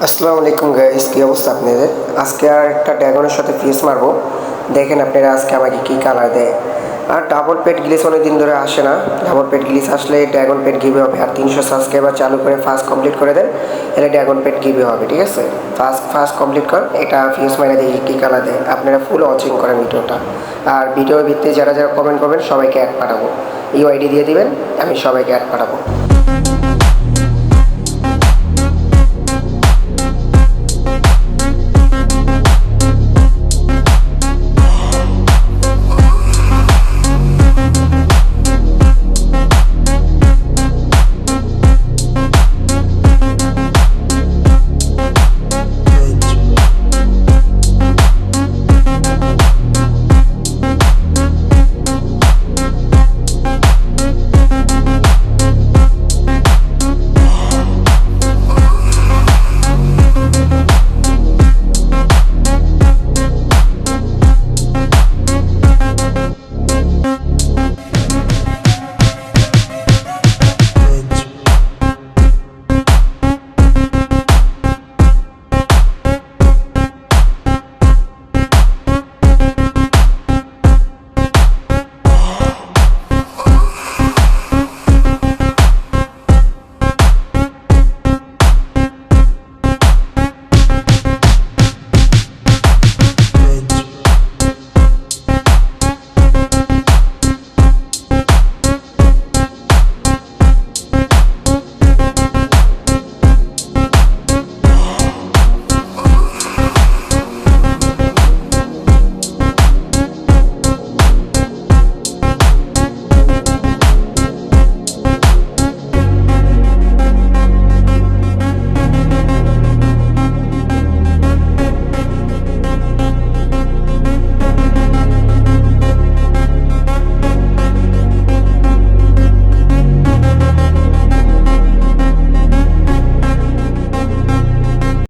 আসসালামু আলাইকুম গাইস, কি অবস্থা আপনাদের? আজকে আর একটা ড্রাগনের সাথে ফিস মারবো। দেখেন আপনারা আজকে আমাকে কি কালার দেয়। আর ডাবল পেট গ্লিচ অনেকদিন ধরে আসে না। ডাবল পেট গ্লিচ আসলে ড্রাগন পেট গিভে হবে। আর 300 সাবস্ক্রাইবার চালু করে ফার্স্ট কমপ্লিট করে দেন, এলে ড্রাগন পেট গিভে হবে। ঠিক আছে, ফার্স্ট কমপ্লিট করেন, এটা ফিউজ মাইনে দেখি কী কালার দেয়। আপনারা ফুল ওয়াচিং করেন ভিডিওটা। আর ভিডিওর ভিত্তিতে যারা যারা কমেন্ট করবেন সবাইকে অ্যাড পাঠাবো। ইউআইডি দিয়ে দিবেন, আমি সবাইকে অ্যাড পাঠাবো।